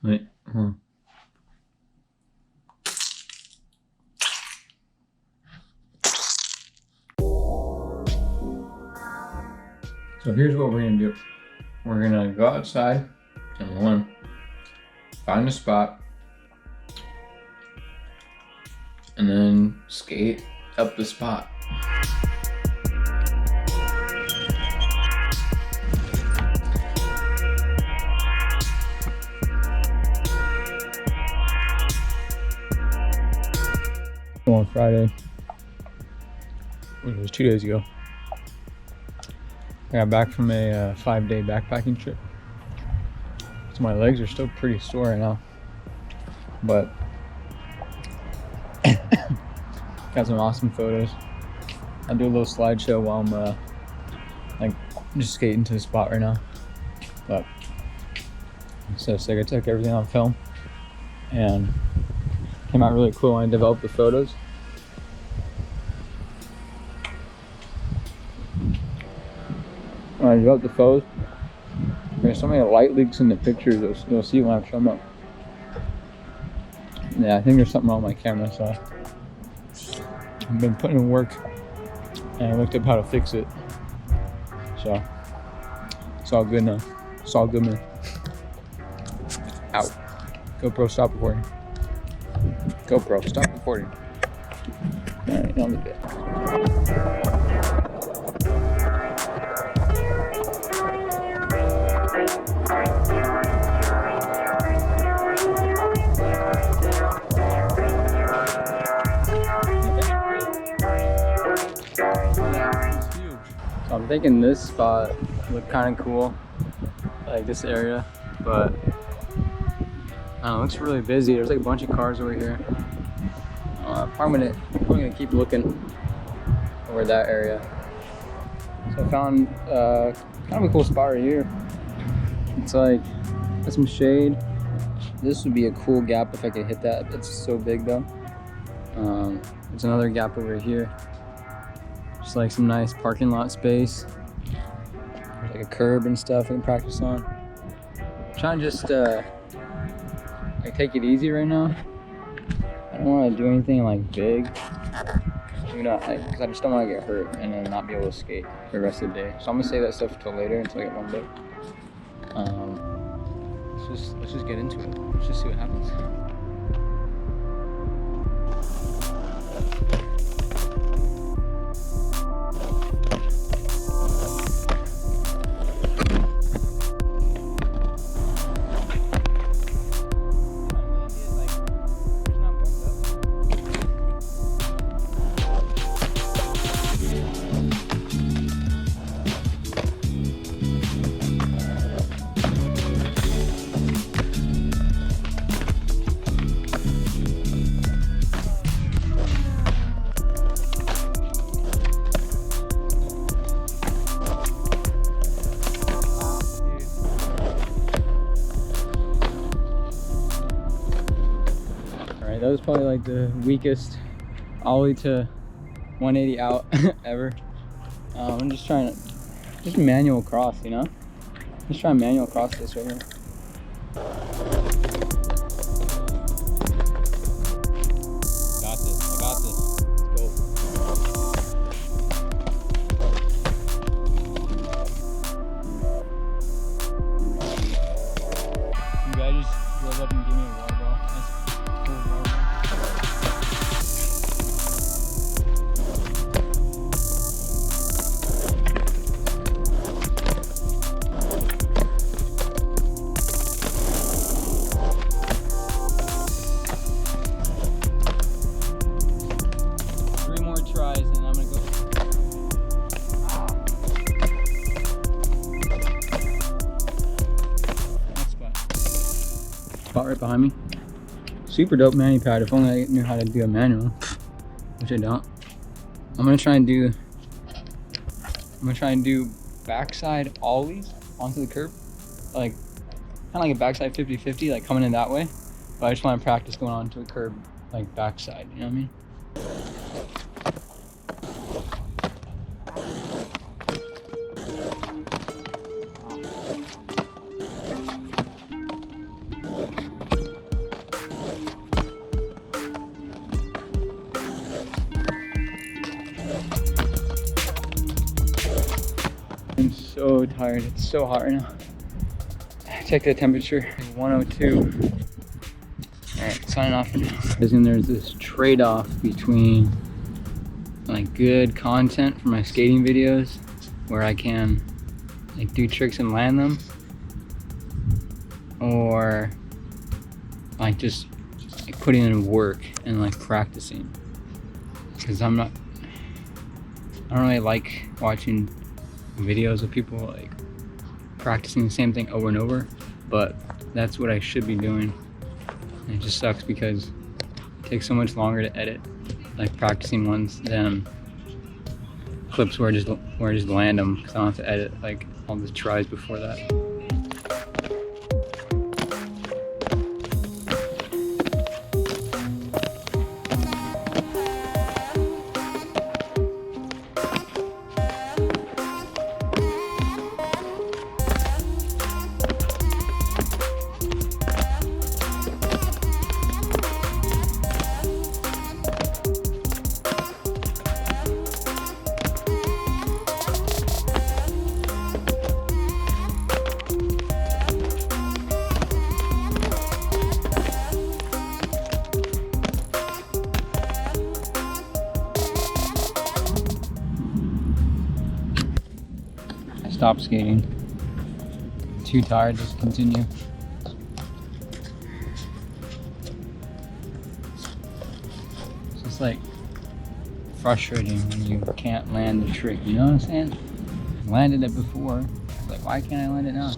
Wait, hold on. So here's what we're gonna do. We're gonna go outside and find a spot and then skate up the spot. On Friday, which was 2 days ago, I got back from a 5-day backpacking trip. So my legs are still pretty sore right now, but got some awesome photos. I'll do a little slideshow while I'm just skating to the spot right now. But so sick. I took everything on film and came out really cool when I developed the photos. When I developed the photos, there's so many light leaks in the pictures you'll see when I show them up. Yeah, I think there's something wrong with my camera, so I've been putting in work and I looked up how to fix it. So it's all good now. It's all good, man. Out. GoPro, stop recording. GoPro, stop recording. Alright, I'll be good. So I'm thinking this spot looked kind of cool, like this area, but I don't know, it looks really busy. There's like a bunch of cars over here. Probably gonna keep looking over that area. So I found kind of a cool spot right here. It's like got some shade. This would be a cool gap if I could hit that. It's so big though. There's another gap over here. Just like some nice parking lot space. There's like a curb and stuff I can practice on. I'm trying to just like take it easy right now. I don't want to do anything like big, because I just don't want to get hurt and then not be able to skate for the rest of the day. So I'm gonna save that stuff until later, until I get warmed up. Let's just get into it. Let's just see what happens. That was probably like the weakest ollie to 180 out ever. I'm just trying to manual cross, you know? Just try to manual cross this right here. Got this, I got this. Let's go. Some guy just drove up and gave me a water ball. That's cool water ball. Right behind me. Super dope mani pad. If only I knew how to do a manual, which I don't. I'm gonna try and do backside ollies onto the curb, like kind of like a backside 50-50, like coming in that way. But I just want to practice going onto a curb like backside. You know what I mean? so tired. It's so hot right now. Check the temperature, 102. Alright, signing off for now. And there's this trade-off between like good content for my skating videos where I can like do tricks and land them, or like just like putting in work and like practicing, because I don't really like watching videos of people like practicing the same thing over and over, but that's what I should be doing. And it just sucks because it takes so much longer to edit like practicing ones than clips where I just land them, because I don't have to edit like all the tries before that. Stop skating. Too tired to continue. It's just like frustrating when you can't land the trick, you know what I'm saying? I landed it before. Like, why can't I land it now?